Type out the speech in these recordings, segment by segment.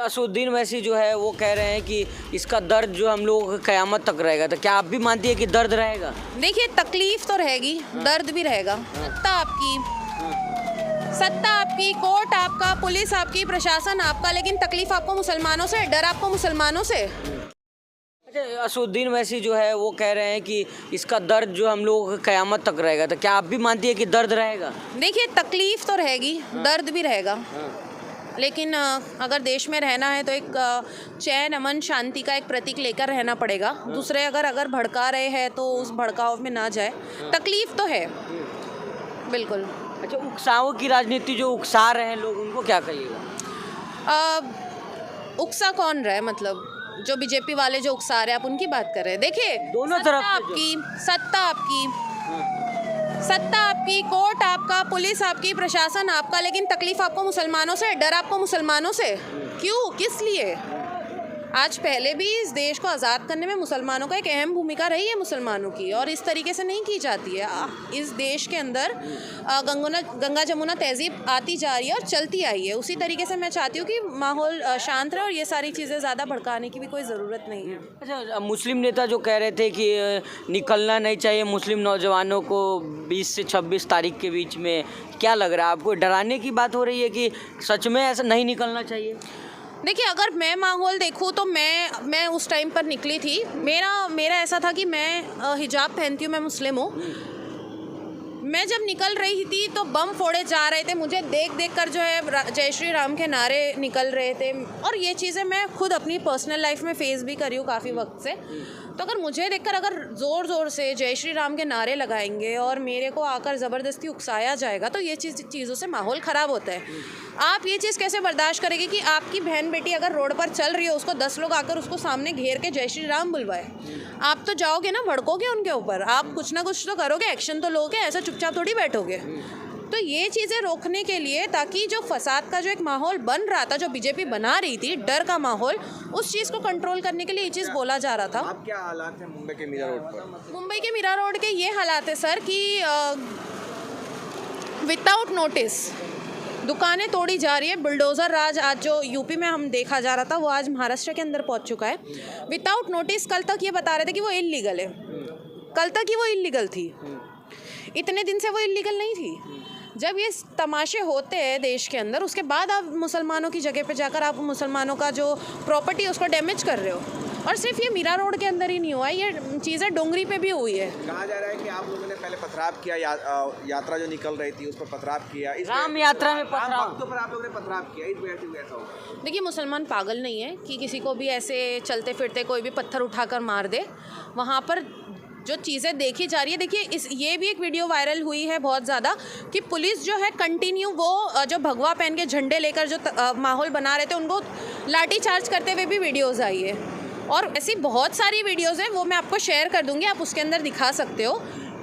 असदुद्दीन वैसी जो है वो कह रहे हैं कि इसका दर्द जो हम लोगों को क़यामत तक रहेगा, तो क्या आप भी मानती है कि दर्द रहेगा? देखिए, तकलीफ तो रहेगी, दर्द भी रहेगा। सत्ता आपकी, कोर्ट आपका, पुलिस आपकी, प्रशासन आपका, लेकिन तकलीफ आपको मुसलमानों से, डर आपको मुसलमानों से। अच्छा, असदुद्दीन वैसी जो है वो कह रहे हैं कि इसका दर्द जो हम लोगों को क़यामत तक रहेगा, तो क्या आप भी मानती है कि दर्द रहेगा? देखिए, तकलीफ तो रहेगी, दर्द भी रहेगा, लेकिन अगर देश में रहना है तो एक चैन, अमन, शांति का एक प्रतीक लेकर रहना पड़ेगा। दूसरे अगर भड़का रहे हैं तो उस भड़काव में ना जाए। तकलीफ तो है, बिल्कुल। अच्छा, उकसाओं की राजनीति जो उकसा रहे हैं लोग, उनको क्या कहिएगा? उकसा कौन रहा है? मतलब जो बीजेपी वाले जो उकसा रहे हैं, आप उनकी बात कर रहे हैं। देखिए, दोनों तरफ सत्ता आपकी, कोर्ट आपका, पुलिस आपकी, प्रशासन आपका, लेकिन तकलीफ आपको मुसलमानों से, डर आपको मुसलमानों से। क्यों? किस लिए? आज पहले भी इस देश को आज़ाद करने में मुसलमानों का एक अहम भूमिका रही है मुसलमानों की, और इस तरीके से नहीं की जाती है। इस देश के अंदर गंगा जमुना तहजीब आती जा रही है और चलती आई है। उसी तरीके से मैं चाहती हूँ कि माहौल शांत रहे और ये सारी चीज़ें ज़्यादा भड़काने की भी कोई ज़रूरत नहीं है। अच्छा, मुस्लिम नेता जो कह रहे थे कि निकलना नहीं चाहिए मुस्लिम नौजवानों को 20 से 26 तारीख के बीच में, क्या लग रहा है आपको? डराने की बात हो रही है कि सच में ऐसा नहीं निकलना चाहिए? देखिए, अगर मैं माहौल देखूँ तो मैं उस टाइम पर निकली थी। मेरा ऐसा था कि मैं हिजाब पहनती हूँ, मैं मुस्लिम हूँ। मैं जब निकल रही थी तो बम फोड़े जा रहे थे, मुझे देख कर जो है जय श्री राम के नारे निकल रहे थे, और ये चीज़ें मैं खुद अपनी पर्सनल लाइफ में फेस भी करी हूँ काफ़ी वक्त से। तो अगर मुझे देखकर अगर ज़ोर से जय श्री राम के नारे लगाएंगे और मेरे को आकर ज़बरदस्ती उकसाया जाएगा, तो ये चीज़ों से माहौल ख़राब होता है। आप ये चीज़ कैसे बर्दाश्त करेंगे कि आपकी बहन बेटी अगर रोड पर चल रही है, उसको 10 लोग आकर उसको सामने घेर के जय श्री राम बुलवाए? आप तो जाओगे ना, भड़कोगे उनके ऊपर, आप कुछ ना कुछ तो करोगे, एक्शन तो लोगे, ऐसा चुपचाप थोड़ी बैठोगे। तो ये चीज़ें रोकने के लिए, ताकि जो फसाद का जो एक माहौल बन रहा था, जो बीजेपी बना रही थी, डर का माहौल, उस चीज़ को कंट्रोल करने के लिए ये चीज़ बोला जा रहा था। अब क्या हालात हैं मुंबई के मीरा रोड पर? मुंबई के मीरा रोड के ये हालात है सर कि विदाउट नोटिस दुकानें तोड़ी जा रही है। बुलडोज़र राज आज जो यूपी में हम देखा जा रहा था, वो आज महाराष्ट्र के अंदर पहुंच चुका है। विदाउट नोटिस कल तक ये बता रहे थे कि वो इल्लीगल है, कल तक ही वो इल्लीगल थी, इतने दिन से वो इल्लीगल नहीं थी। जब ये तमाशे होते हैं देश के अंदर, उसके बाद आप मुसलमानों की जगह पे जाकर आप मुसलमानों का जो प्रॉपर्टी है उसको डैमेज कर रहे हो। और सिर्फ ये मीरा रोड के अंदर ही नहीं हुआ, ये चीज़ें डोंगरी पे भी हुई है। कहा जा रहा है कि आप लोगों ने पहले पथराव किया, यात्रा जो निकल रही थी उस पर पथराव किया, राम यात्रा में पथराव, वक्तों पर आप लोगों ने पथराव किया, इस वजह से ऐसा होगा। देखिए, मुसलमान पागल नहीं है कि किसी को भी ऐसे चलते फिरते कोई भी पत्थर उठाकर मार दे। वहाँ पर जो चीज़ें देखी जा रही है, देखिए ये भी एक वीडियो वायरल हुई है बहुत ज़्यादा कि पुलिस जो है कंटिन्यू वो जो भगवा पहन के झंडे लेकर जो माहौल बना रहे थे, उनको लाठी चार्ज करते हुए भी वीडियोज़ आई है। और ऐसी बहुत सारी वीडियोज़ हैं, वो मैं आपको शेयर कर दूँगी, आप उसके अंदर दिखा सकते हो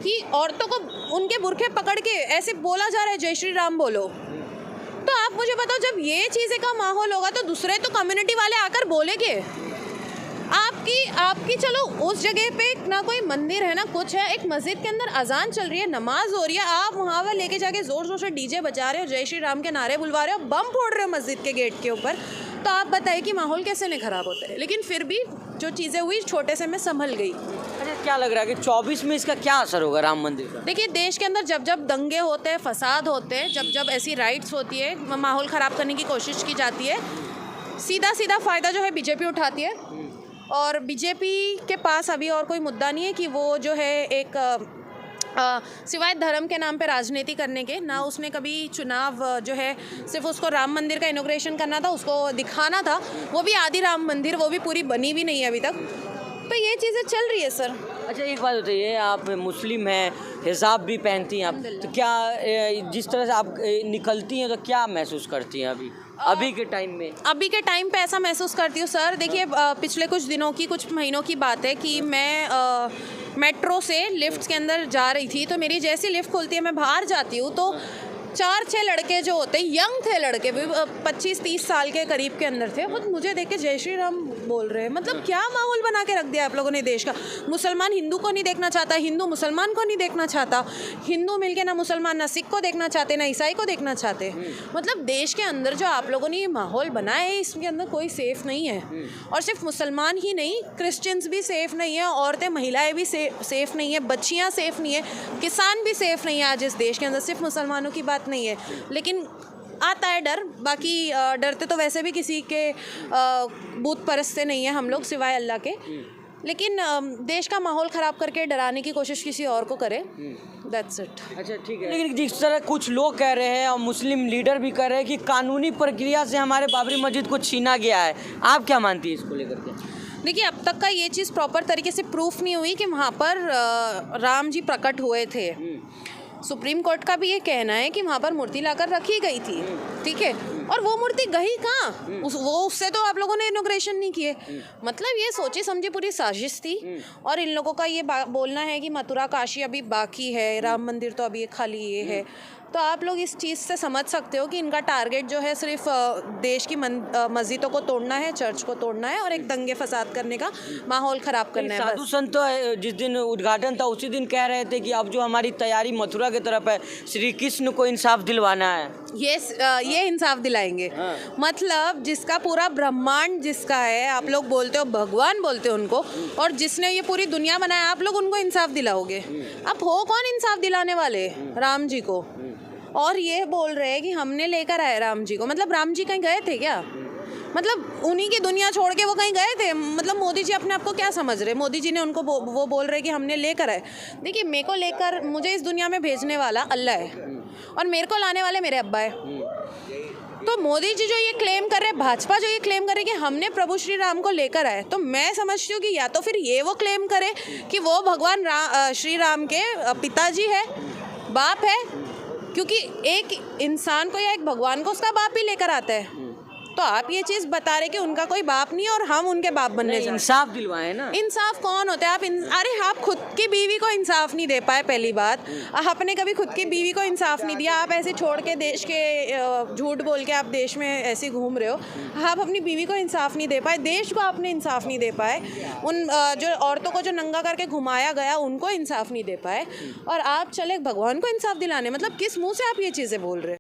कि औरतों को उनके बुरखे पकड़ के ऐसे बोला जा रहा है जय श्री राम बोलो। तो आप मुझे बताओ, जब ये चीज़ें का माहौल होगा तो दूसरे तो कम्युनिटी वाले आकर बोलेंगे। आपकी चलो उस जगह पे ना कोई मंदिर है ना कुछ है, एक मस्जिद के अंदर अजान चल रही है, नमाज हो रही है, आप वहाँ पर लेके जाके ज़ोर से डीजे बजा रहे हो, जय श्री राम के नारे बुलवा रहे हो, बम फोड़ रहे हो मस्जिद के गेट के ऊपर। तो आप बताइए कि माहौल कैसे नहीं ख़राब होता है? लेकिन फिर भी जो चीज़ें हुई छोटे से में संभल गई। अच्छा, क्या लग रहा है कि 24 में इसका क्या असर होगा राम मंदिर का? देखिए, देश के अंदर जब दंगे होते हैं, फसाद होते हैं, जब ऐसी राइट्स होती है, माहौल ख़राब करने की कोशिश की जाती है, सीधा फ़ायदा जो है बीजेपी उठाती है। और बीजेपी के पास अभी और कोई मुद्दा नहीं है कि वो जो है एक सिवाय धर्म के नाम पे राजनीति करने के, ना उसने कभी चुनाव जो है सिर्फ उसको राम मंदिर का इनॉग्रेशन करना था, उसको दिखाना था, वो भी आधी राम मंदिर, वो भी पूरी बनी भी नहीं है अभी तक। तो ये चीज़ें चल रही है सर। अच्छा, एक बात बताइए, आप मुस्लिम हैं, हिजाब भी पहनती हैं आप, तो क्या जिस तरह से आप निकलती हैं तो क्या महसूस करती हैं अभी के टाइम में? अभी के टाइम पे ऐसा महसूस करती हूँ सर, देखिए पिछले कुछ दिनों की, कुछ महीनों की बात है कि मैं मेट्रो से लिफ्ट के अंदर जा रही थी, तो मेरी जैसी लिफ्ट खुलती है मैं बाहर जाती हूँ तो 4-6 लड़के जो होते यंग थे, लड़के भी 25-30 साल के करीब के अंदर थे, वो मुझे देख के जय श्री राम बोल रहे हैं। मतलब क्या माहौल बना के रख दिया आप लोगों ने देश का। मुसलमान हिंदू को नहीं देखना चाहता, हिंदू मुसलमान को नहीं देखना चाहता, हिंदू मिलके ना मुसलमान ना सिख को देखना चाहते, ना ईसाई को देखना चाहते। मतलब देश के अंदर जो आप लोगों ने ये माहौल बनाया है, इसके अंदर कोई सेफ नहीं है। और सिर्फ मुसलमान ही नहीं, क्रिश्चियंस भी सेफ नहीं है, औरतें महिलाएं भी सेफ नहीं है, बच्चियां सेफ नहीं है, किसान भी सेफ नहीं है आज इस देश के अंदर। सिर्फ मुसलमानों की बात नहीं है, लेकिन आता है डर। बाकी डरते तो वैसे भी किसी के बूत परस्ते नहीं है हम लोग सिवाय अल्लाह के। लेकिन देश का माहौल ख़राब करके डराने की कोशिश किसी और को करे, दैट्स इट। अच्छा ठीक है, लेकिन जिस तरह कुछ लोग कह रहे हैं और मुस्लिम लीडर भी कह रहे हैं कि कानूनी प्रक्रिया से हमारे बाबरी मस्जिद को छीना गया है, आप क्या मानती हैं इसको लेकर के? देखिए, अब तक का ये चीज़ प्रॉपर तरीके से प्रूफ नहीं हुई कि वहाँ पर राम जी प्रकट हुए थे। सुप्रीम कोर्ट का भी ये कहना है कि वहाँ पर मूर्ति लाकर रखी गई थी, ठीक है, और वो मूर्ति गई कहाँ? उससे तो आप लोगों ने इनॉग्रेशन नहीं किए। मतलब ये सोची समझी पूरी साजिश थी। और इन लोगों का ये बोलना है कि मथुरा काशी अभी बाकी है, राम मंदिर तो अभी खाली ये है। तो आप लोग इस चीज़ से समझ सकते हो कि इनका टारगेट जो है सिर्फ देश की मस्जिदों को तोड़ना है, चर्च को तोड़ना है और एक दंगे फसाद करने का माहौल ख़राब करना है। साधु संत तो जिस दिन उद्घाटन था उसी दिन कह रहे थे कि अब जो हमारी तैयारी मथुरा की तरफ है, श्री कृष्ण को इंसाफ दिलवाना है। ये इंसाफ दिलाएंगे। मतलब जिसका पूरा ब्रह्मांड जिसका है, आप लोग बोलते हो भगवान बोलते हो उनको, और जिसने ये पूरी दुनिया बनाया, आप लोग उनको इंसाफ दिलाओगे। अब हो कौन इंसाफ दिलाने वाले? राम जी को। और ये बोल रहे हैं कि हमने लेकर आए राम जी को। मतलब राम जी कहीं गए थे क्या? मतलब उन्हीं की दुनिया छोड़ के वो कहीं गए थे? मतलब मोदी जी अपने आप को क्या समझ रहे? मोदी जी ने उनको वो बोल रहे कि हमने लेकर आए। देखिए, मेरे को लेकर, मुझे इस दुनिया में भेजने वाला अल्लाह है और मेरे को लाने वाले मेरे अब्बा है। तो मोदी जी जो ये क्लेम कर रहे हैं, भाजपा जो ये क्लेम कर रही है कि हमने प्रभु श्री राम को लेकर आए, तो मैं समझती हूँ कि या तो फिर ये वो क्लेम करे कि वो भगवान श्री राम के पिताजी है, बाप है, क्योंकि एक इंसान को या एक भगवान को उसका बाप ही लेकर आता है। तो आप ये चीज़ बता रहे कि उनका कोई बाप नहीं है और हम उनके बाप बनने जा रहे हैं। इंसाफ दिलवाए ना। इंसाफ कौन होता है? अरे आप खुद की बीवी को इंसाफ नहीं दे पाए, पहली बात। आपने कभी खुद की बीवी को इंसाफ नहीं दिया। आप ऐसे छोड़ के देश के झूठ बोल के आप देश में ऐसे घूम रहे हो। आप अपनी बीवी को इंसाफ नहीं दे पाए, देश को आपने इंसाफ नहीं दे पाए, उन जो औरतों को जो नंगा करके घुमाया गया उनको इंसाफ नहीं दे पाए, और आप चले भगवान को इंसाफ दिलाने। मतलब किस मुँह से आप ये चीज़ें बोल रहे हैं?